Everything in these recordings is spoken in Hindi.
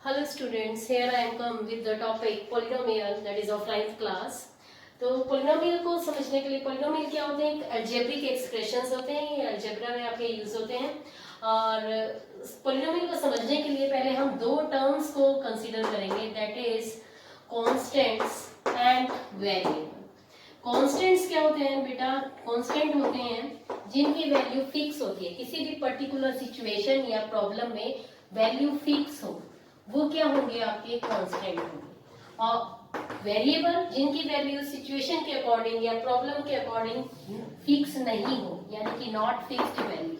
Hello students, here I am come with the topic polynomial, that is of 9th class. तो पोलिनोमियल को समझने के लिए पोलिनोमियल क्या होते हैं, अलजेब्रिक एक्सप्रेशंस होते हैं, ये अलजेब्रा में आपके यूज होते हैं। और पोलिनोमियल को समझने के लिए पहले हम दो टर्म्स को कंसीडर करेंगे, that is constants and variable. Constants क्या होते हैं बेटा? कांस्टेंट होते हैं जिनकी वैल्यू फिक्स होती है, किसी भी पर्टिकुलर सिचुएशन या प्रॉब्लम में वैल्यू फिक्स हो, वो क्या होंगे? आपके कांस्टेंट होंगे। और वेरिएबल जिनकी वैल्यू सिचुएशन के अकॉर्डिंग या प्रॉब्लम के अकॉर्डिंग फिक्स नहीं हो, यानी कि नॉट फिक्स्ड वैल्यू,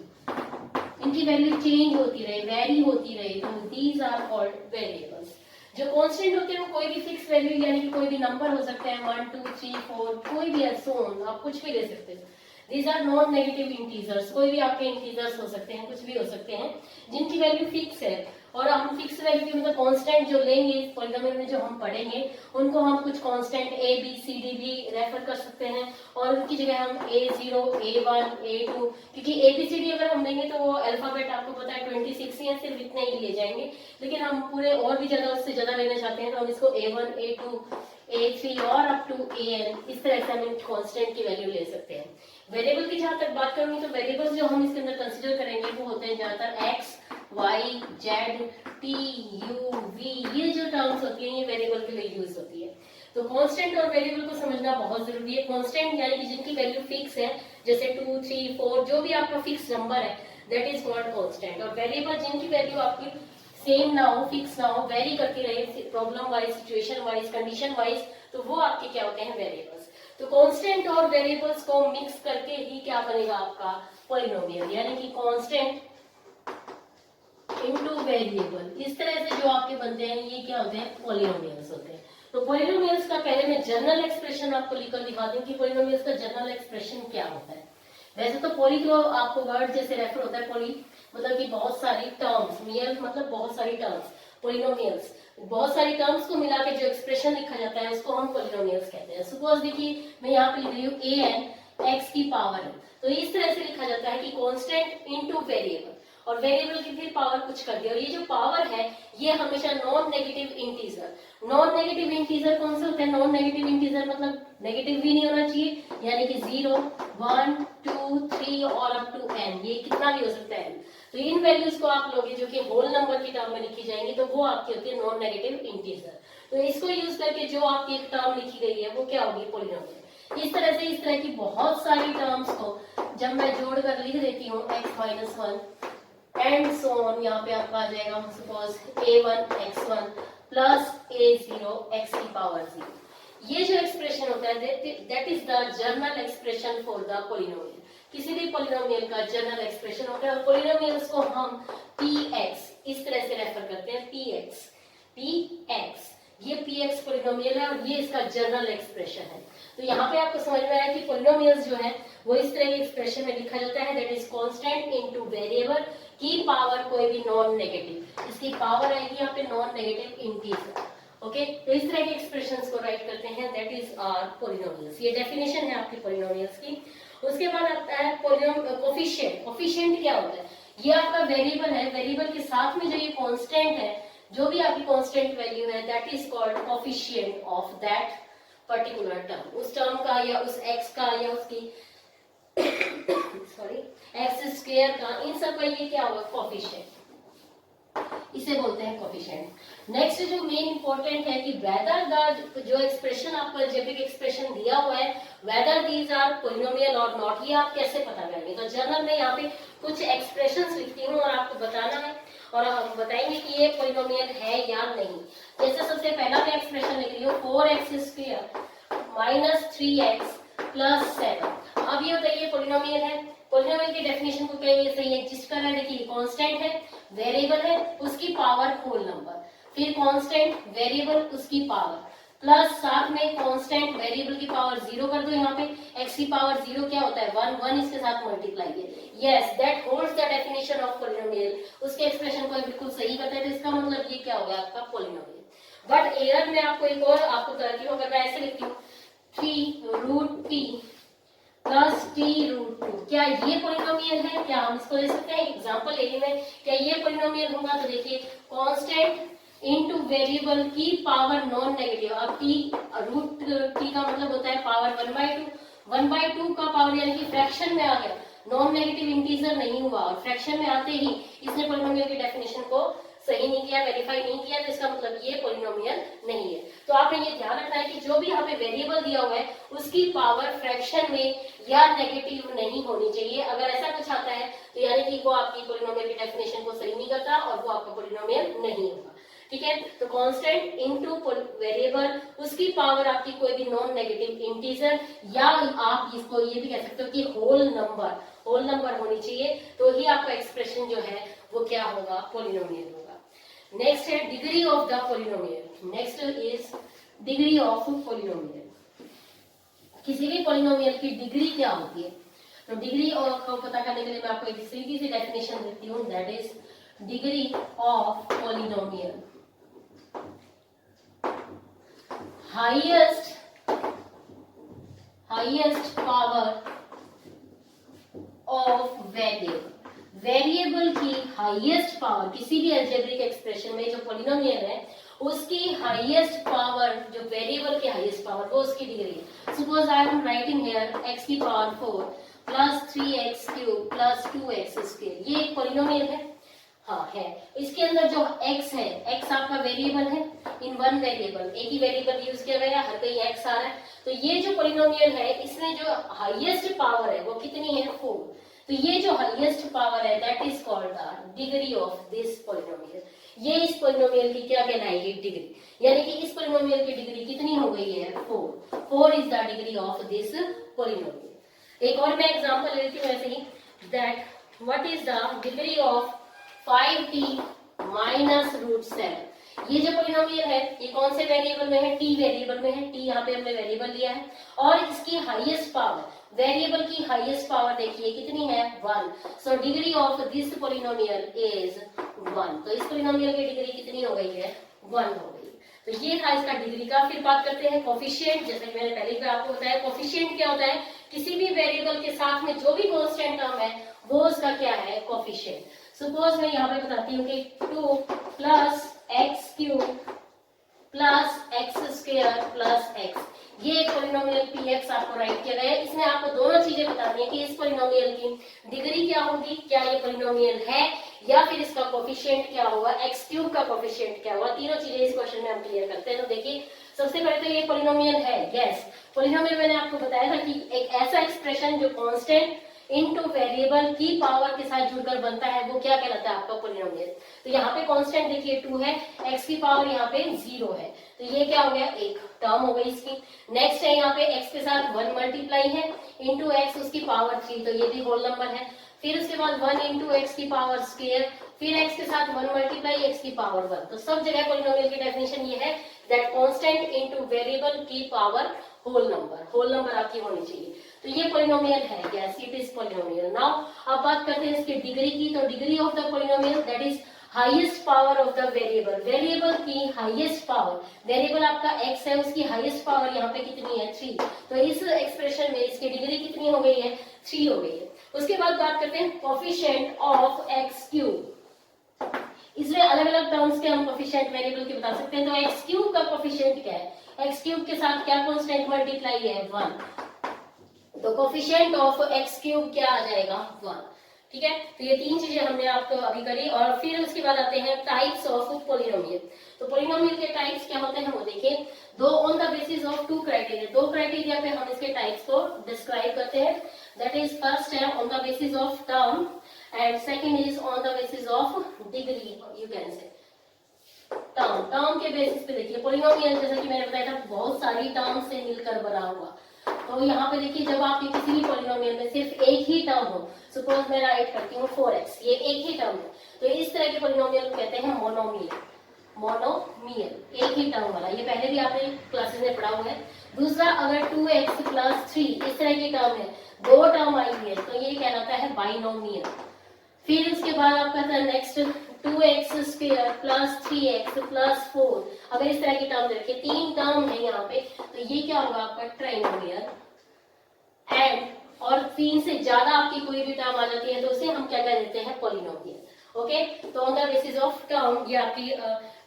इनकी वैल्यू चेंज होती रहे, वेरी होती रहे, तो दीज आर कॉल्ड वेरिएबल्स। जो कांस्टेंट होते हैं वो कोई भी फिक्स वैल्यू, यानी कि कोई भी नंबर हो सकता है, 1 2 3 4, कोई भी सोन, आप कुछ भी ले सकते हो। These are non negative integers, कोई भी आपके इंटीजर्स हो सकते हैं, कुछ भी हो सकते हैं, जिनकी वैल्यू फिक्स है। और हम फिक्स वैल्यू की मतलब कांस्टेंट जो लेंगे पॉलिनोमियल में, जो हम पढ़ेंगे उनको हम कुछ constant A B C D भी रेफर कर सकते हैं, और उनकी जगह हम a0 a1 a2, क्योंकि ABCD अगर हम लेंगे तो वो अल्फाबेट आपको पता है 26 या सिर्फ इतने ही ले जाएंगे, लेकिन हम पूरे और भी ज्यादा, उससे ज्यादा लेना चाहते हैं तो हम इसको a1 a2 a3 और अप टू an, इस तरह से हम कांस्टेंट की वैल्यू ले सकते हैं। वेरिएबल की जहां तक बात करूंगी तो वेरिएबल्स जो हम इसके अंदर कंसीडर करेंगे वो होते हैं ज्यादातर x y z t u v, ये जो टर्म्स होती हैं ये वेरिएबल के लिए यूज होती है। तो कांस्टेंट और वेरिएबल को समझना बहुत जरूरी है। कांस्टेंट यानी कि जिनकी वैल्यू फिक्स है, जैसे 2 3 4, जो भी आपका फिक्स नंबर है दैट इज कॉल्ड कांस्टेंट। और वेरिएबल जिनकी वैल्यू आपकी सेम ना हो, फिक्स ना हो, वेरी करती रहे problem wise, situation wise, condition wise, तो वो आपके क्या होते हैं? वेरिएबल्स। तो कांस्टेंट और वेरिएबल्स को मिक्स करके ही क्या बनेगा आपका? पॉलिनोमियल, यानी कि कांस्टेंट इनटू वेरिएबल, इस तरह से जो आपके बनते हैं ये क्या होते हैं? पॉलिनोमियल्स होते हैं। तो पॉलिनोमियल्स का पहले मैं जनरल एक्सप्रेशन आपको लिखकर दिखा दूं कि पॉलिनोमियल्स का जनरल एक्सप्रेशन क्या होता है। वैसे तो पॉली तो आपको वर्ड जैसे रेफर होता है, पॉली मतलब कि बहुत सारी टर्म्स, मियल मतलब बहुत सारी टर्म्स, पॉलिनोमियल्स बहुत सारी टर्म्स को मिला के जो एक्सप्रेशन लिखा जाता है उसको हम पॉलिनोमियल्स कहते हैं। सपोज देखिए मैं यहाँ पे लिख रही हूँ an x की पावर है, तो इस तरह से लिखा जाता है कि कांस्टेंट इनटू वेरिएबल, और वेरिएबल की फिर पावर कुछ कर दिया, और ये जो पावर है ये हमेशा non negative integer. Non negative integer कौन से होते हैं? नॉन नेगेटिव इंटीजर मतलब नेगेटिव भी नहीं होना चाहिए, यानी कि 0 1 2 3 और अप टू n, ये कितना भी हो सकता है। तो इन वैल्यूज को आप लोगे जो कि होल नंबर की टर्म में लिखी जाएंगी, तो वो आपकी होती है नॉन नेगेटिव इंटीजर। तो इसको यूज करके जो आपकी एक टर्म लिखी गई है वो क्या होगी? पॉलिनोमियल। इस तरह से इस तरह की बहुत सारी टर्म्स को जब मैं जोड़कर लिख देती हूँ x-1 एंड सो ऑन, यहाँ पे आपका आ जाएगा suppose a1 x1 plus a0 x की पावर 0। ये जो एक्सप्रेशन होता है that is the general expression for the polynomial. किसी भी पॉलिनोमियल का जनरल एक्सप्रेशन होता है, और पॉलिनोमियल्स को हम px इस तरह से रेफर करते हैं, px ये px पॉलिनोमियल है और ये इसका जनरल एक्सप्रेशन है। तो यहाँ पे आपको समझ में आया कि पॉलिनोमियल्स जो है वो इस तरह के एक्सप्रेशन में लिखा जाता है, that is constant into variable की पावर कोई भी नॉन नेगेटिव, इसकी पावर आएगी यहाँ पे नॉन नेगेटिव इंटीजर। ओके, तो इस तरह के एक्सप्रेशंस को राइट करते हैं, दैट इज आर पॉलिनोमियल्स। ये डेफिनेशन है आपकी पॉलिनोमियल्स की। उसके बाद आता है कोफिशिएंट। कोफिशिएंट क्या होता है? ये आपका वेरिएबल है, वेरिएबल के साथ में जो ये कांस्टेंट है, जो भी आपकी कांस्टेंट वैल्यू है, that is called coefficient of that particular term, उस टर्म का या उस x का या उसकी सॉरी x स्क्वायर का, इन सब का ये क्या होगा? कोफिशिएंट, इसे बोलते हैं कोफिशिएंट। नेक्स्ट जो मेन इंपॉर्टेंट है कि वेदर द जो एक्सप्रेशन आपको अलजेब्रिक एक्सप्रेशन दिया हुआ है, वेदर दीज आर पॉलिनोमियल और नॉट, ये आप कैसे पता करेंगे? तो जनरल में यहाँ पे कुछ एक्सप्रेशंस लिखती हूँ और आपको बताना है, और हम बताएंगे कि ये पॉलिनोमियल है या नहीं। जैसे सबसे पहला मैं एक्सप्रेशन लिख रही हूँ 4x square minus 3x plus 7। अब ये बताइए पॉलिनोमियल है? पॉलिनोमियल की डेफिनेशन को कहेंगे सही एग्जिस्ट कर रहा है। देखिए कांस्टेंट है, वेरिएबल है, उसकी पावर होल नंबर, फिर कांस्टेंट वेरिएबल उसकी पावर, प्लस साथ में कांस्टेंट वेरिएबल की पावर 0 कर दो। यहाँ पे x की पावर 0 क्या होता है? 1 1 इसके साथ मल्टीप्लाई है। Yes, that holds the definition of polynomial. उसके एक्सप्रेशन को बिल्कुल सही बताया, तो इसका मतलब ये क्या होगा? आपका पॉलिनोमियल। बट एरर में आपको एक और आपको कराती हूँ, अगर मैं ऐसे लिखती हूँ 3√t प्लस t√2, क्या ये पॉलिनोमियल है? क्या हम इसको ले सकते हैं? एग्जांपल लेने में क्या ये पॉलिनोमियल होगा? तो देखिए कांस्टेंट इनटू वेरिएबल की पावर नॉन नेगेटिव। अब टी रूट टी का मतलब होता है पावर 1/2, 1/2 का पावर यानी कि फ्रैक्शन में आ गया, नॉन नेगेटिव इंटीजर नहीं हुआ, और फ्रैक्शन में आते ही इसने पॉलिनोमियल की डेफिनेशन को सही नहीं किया, वेरीफाई नहीं किया, तो इसका मतलब ये पॉलिनोमियल नहीं है। तो आपने ये ध्यान रखना है कि जो भी यहाँ पे वेरिएबल दिया हुआ है उसकी पावर फ्रैक्शन में या नेगेटिव नहीं होनी चाहिए। अगर ऐसा कुछ आता है तो यानी कि वो आपकी पॉलिनोमियल की डेफिनेशन को सही नहीं करता और वो आपका पॉलिनोमियल नहीं होगा। ठीक है, तो कांस्टेंट इनटू वेरिएबल, उसकी पावर आपकी कोई भी नॉन नेगेटिव इंटीजर, या आप इसको ये भी कह सकते हो कि होल नंबर होनी चाहिए, तो ही आपका एक्सप्रेशन जो है वो क्या होगा, पॉलिनोमियल होगा। नेक्स्ट है degree of the polynomial. Next is degree of polynomial. किसी भी पॉलिनोमियल की डिग्री क्या होती है, तो डिग्री को पता करने के लिए मैं आपको एक सीधी सी डेफिनेशन देती हूँ, that is degree of polynomial highest power of variable की हाईएस्ट पावर, किसी भी अलजेब्रिक एक्सप्रेशन में जो पॉलिनोमियल है उसकी हाईएस्ट पावर, जो वेरिएबल की हाईएस्ट पावर वो उसकी डिग्री है। Suppose I am writing here x की power 4 plus 3x cube plus 2x square, ये एक पॉलिनोमियल है, हाँ है। इसके अंदर जो x है, x आपका वेरिएबल है, इन वन वेरिएबल, एक ही वेरिएबल यूज किया गया, हर कहीं x आ रहा है, तो ये जो पॉलिनोमियल है इसमें जो हाईएस्ट पावर है वो कितनी है, 4। तो ये जो हाईएस्ट पावर है that is called the degree of this polynomial. ये इस पॉलिनोमियल की क्या कहलाएगी, डिग्री, यानी कि इस पॉलिनोमियल की डिग्री कितनी हो गई है, 4 is the degree of this polynomial. एक और मैं एग्जांपल लेती हूँ ऐसे ही, that what is the degree of 5t minus root 7। ये जो पॉलिनोमियल है ये कौन से वेरिएबल में है, t वेरिएबल में है, t यहाँ पे हमने वेरिएबल लिया है, और इसकी हाईएस्ट पावर, वेरिएबल की हाईएस्ट पावर देखिए कितनी है, 1। So degree of this polynomial is 1। तो इस पॉलिनोमियल की डिग्री कितनी हो गई है, 1 हो गई। तो ये था इसका डिग्री का। फिर बात करते हैं कोफिशिएंट। जैसे कि मैंने पहले भी आपको बताया, कोफिशिएंट क्या होता है, किसी भी वेरिएबल के साथ में जो भी कांस्टेंट टर्म है वो उसका क्या है, कोफिशिएंट। सपोज मैं यहाँ पे बताती हूँ कि 2 plus x cube plus x square plus x, ये एक पॉलिनोमियल px आपको राइट किया गया है। इसमें आपको दोनों चीजें बतानी है कि इस पॉलिनोमियल की डिग्री क्या होगी, क्या ये पॉलिनोमियल है, या फिर इसका कोफिशिएंट क्या होगा, एक्स क्यूब का कोफिशिएंट क्या होगा। तीनों चीजें इस क्वेश्चन में हम क्लियर करते हैं। तो देखिए सबसे पहले तो ये पॉलिनोमियल है, यस पॉलिनोमियल मैंने आपको बताया था कि एक ऐसा एक्सप्रेशन जो कांस्टेंट इनटू वेरिएबल की पावर के साथ जुड़कर बनता है वो क्या कहलाता है, आपका पॉलिनोमियल। तो यहाँ पे कांस्टेंट देखिए 2 है, x की पावर यहाँ पे 0 है, तो ये क्या हो गया, एक टर्म हो गई इसकी। नेक्स्ट है यहाँ पे x के साथ 1 मल्टीप्लाई है इंटू x उसकी पावर 3, तो ये भी होल नंबर है। फिर उसके बाद 1 इंटू एक्स की पावर स्क्वायर, फिर x के साथ 1 मल्टीप्लाई x की पावर 1। तो सब जगह पॉलिनोमियल की डेफिनेशन ये है दैट कांस्टेंट इनटू वेरिएबल की पावर होल नंबर आपकी होनी चाहिए। तो ये पॉलिनोमियल है, yes it is polynomial. Now अब बात करते हैं इसकी डिग्री की। तो degree of the polynomial that is highest power of the variable, variable की हाईएस्ट पावर, वेरिएबल आपका x है उसकी हाईएस्ट पावर यहाँ पे कितनी है, 3। तो इस एक्सप्रेशन में इसकी डिग्री कितनी हो गई है, 3 हो गई है। उसके बाद बात करते हैं कोफिशिएंट ऑफ एक्स क्यूब। इसमें अलग अलग टर्म्स के हम कोफिशिएंट वेरिएबल के बता सकते हैं। तो एक्स क्यूब का कोफिशिएंट क्या है, एक्स क्यूब के साथ क्या कांस्टेंट मल्टीप्लाई है, 1, तो कोफिशिएंट ऑफ एक्स क्यूब क्या आ जाएगा, 1। ठीक है, तो ये तीन चीजें हमने आपको अभी करी। और फिर उसके बाद आते हैं टाइप्स ऑफ पॉलिनोमियल। तो पॉलिनोमियल के टाइप्स क्या होते हैं वो देखिए, दो on the basis of 2 criteria, 2 criteria पे हम इसके टाइप्स को डिस्क्राइब करते हैं। दैट इज फर्स्ट है on the basis of term and second is on the basis of degree, you can say term के बेसिस पे। देखिए पॉलिनोमियल जैसा कि मैंने बताया था बहुत सारी टर्म से मिलकर बना हुआ, तो यहाँ पे देखिए जब आपके किसी भी पॉलिनोमियल में सिर्फ एक ही टर्म हो, सपोज मैं राइट करती हूँ 4x, ये एक ही टर्म है, तो इस तरह के पॉलिनोमियल को कहते हैं मोनोमियल, एक ही टर्म वाला। ये पहले भी आपने क्लासेस में पढ़ा हुआ है। दूसरा अगर 2x प्लस 3 इस तरह की टर्म है, 2 टर्म आई हुई है, तो ये कहलाता है बाइनोमियल। फिर उसके बाद आपका था next 2x square plus 3x plus 4, अगर इस तरह की टर्म देखिए 3 टर्म है यहाँ पे, तो ये क्या होगा आपका ट्राइनोमियल। एंड और 3 से ज्यादा आपकी कोई भी टर्म आ जाती है तो उसे हम क्या कह देते हैं, पॉलिनोमियल। ओके, तो on the basis of term ये आपकी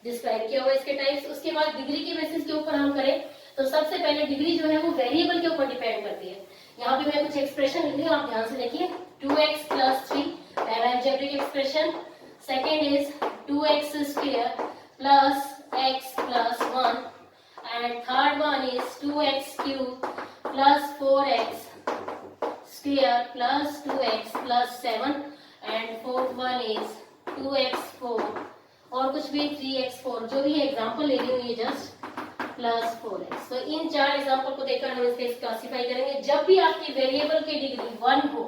डिस्क्राइब किया हुआ इसके टाइप्स। उसके बाद डिग्री के बेसिस के ऊपर हम करें तो सबसे पहले डिग्री जो है वो वेरिएबल के ऊपर डिपेंड करती है। यहाँ पे मैं कुछ एक्सप्रेशन लिख रही हूँ, आप ध्यान से देखिए। 2x + 3 पहला algebraic expression, second is 2x² + x + 1 and third one is 2x³ + 4x² + 2x + 7 and fourth one is 2x4 और कुछ भी 3x4, जो भी एग्जांपल ले रही हूँ ये जस्ट +4x। तो इन 4 एग्जांपल को देखकर हम इसके क्लासिफाई करेंगे। जब भी आपकी वेरिएबल की डिग्री 1 हो,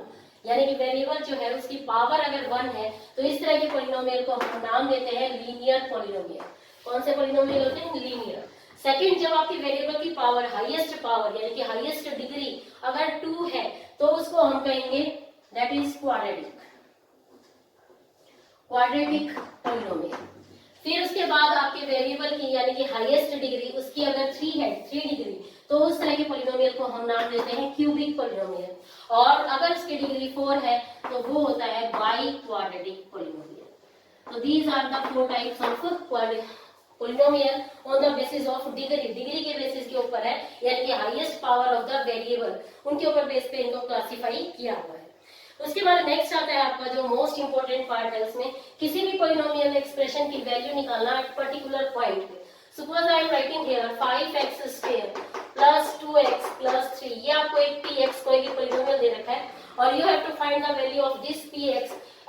यानी कि वेरिएबल जो है उसकी पावर अगर 1 है, तो इस तरह के पॉलिनोमियल को हम नाम देते हैं लीनियर पॉलिनोमियल। कौन से पॉलिनोमियल होते हैं? लीनियर। सेकंड, जब आपकी वेरिएबल की पावर हाईएस्ट पावर यानी कि हाईएस्ट डिग्री अगर 2 है तो उसको हम कहेंगे दैट इज क्वाड्रेटिक पॉलिनोमियल। फिर उसके बाद आपके वेरिएबल की यानी कि हाईएस्ट डिग्री उसकी अगर 3 है, 3 डिग्री, तो उस तरह के पॉलिनोमियल को हम नाम देते हैं क्यूबिक पॉलिनोमियल। और अगर उसकी डिग्री 4 है तो वो होता है बाई क्वाड्रेटिक पॉलिनोमियल। तो these are the 4 types of polynomial on the basis of degree. Degree के बेसिस के ऊपर है, यानी कि highest power of the variable, उनके ऊपर बेस पे इनको क्लासिफाई किया हुआ है। उसके बाद नेक्स्ट आता है आपका जो मोस्ट इंपोर्टेंट पार्ट है, उसमें किसी भी पॉलिनोमियल एक्सप्रेशन की वैल्यू निकालना एट पर्टिकुलर पॉइंट पे। Suppose I am writing here 5x² + 2x + 3, ये आपको एक px कोई भी पॉलिनोमियल दे रखा है और you have to find the value of this px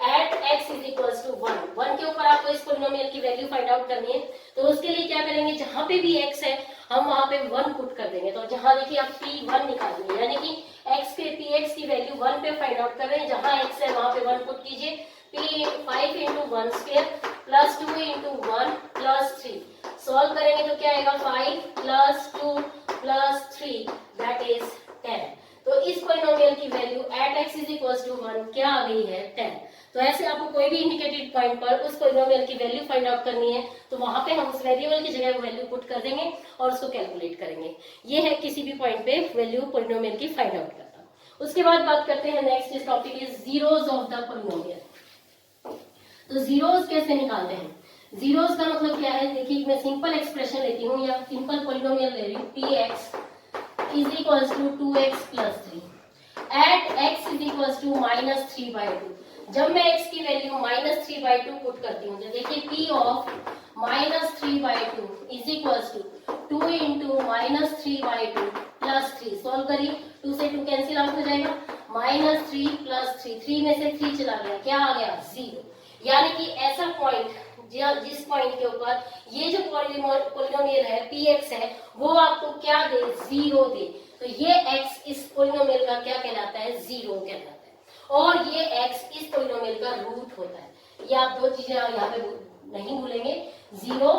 at x = 1। 1 के ऊपर आपको इस पॉलिनोमियल की वैल्यू फाइंड आउट करनी है। तो उसके लिए क्या करेंगे, जहां पे भी x है हम वहां पे 1 पुट कर देंगे। तो जहां देखिए आप p1 निकालिए, यानी कि x के px की वैल्यू 1 पे फाइंड आउट कर रहे हैं, जहां x है वहां पे 1 पुट कीजिए। 5 × 1² + 2 × 1 + 3 सॉल्व करेंगे तो क्या आएगा, 5 + 2 + 3 दैट इज 10। तो इस पॉलिनोमियल की वैल्यू एट x = 1 क्या आ गई है, 10। तो ऐसे आपको कोई भी इंडिकेटेड पॉइंट पर उस पॉलिनोमियल की वैल्यू फाइंड आउट करनी है, तो वहां पे हम उस वेरिएबल की जगह वैल्यू पुट कर देंगे और उसको कैलकुलेट करेंगे। ये है किसी भी पॉइंट पे वैल्यू पॉलिनोमियल की फाइंड आउट करना। उसके बाद बात करते हैं नेक्स्ट इस topic is zeros of the polynomial. तो जीरोस कैसे निकालते हैं? जीरोस का मतलब क्या है, देखिए मैं सिंपल एक्सप्रेशन लेती हूँ या सिंपल पॉलिनोमियल ले रही हूँ। px = 2x + 3 eight x = -3/2। जब मैं x की वैल्यू -3/2 पुट करती हूँ, तो देखिए p of -3/2 = 2 × -3/2 + 3 सॉल्व करिए। 2 से 2 कैंसिल आउट हो जाएगा, -3 + 3, 3 में से 3 चला गया, क्या आ गया, 0। यानी कि ऐसा पॉइंट जिस पॉइंट के ऊपर ये जो पॉलिनोमियल है px है वो आपको क्या दे, 0 दे, तो ये x इस पॉलिनोमियल का क्या कहलाता है, 0 कहलाता है। और ये x इस पॉलिनोमियल का रूट होता है। ये आप दो चीजें यहाँ पे नहीं भूलेंगे, 0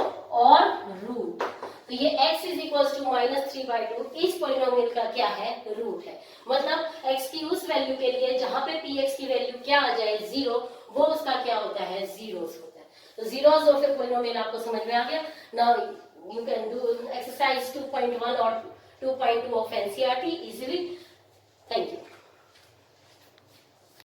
और रूट। तो ये x = -3/2 इस पॉलिनोमियल का क्या है, रूट है। मतलब x की उस वैल्यू के लिए जहां पे px की वैल्यू क्या आ जाए, 0, वो उसका क्या होता है, जीरोस होता है। तो जीरोस ऑफ ए पॉलिनोमियल आपको समझ में आ गया। Now you can do exercise 2.1 और 2.2 of NCERT easily. Thank you.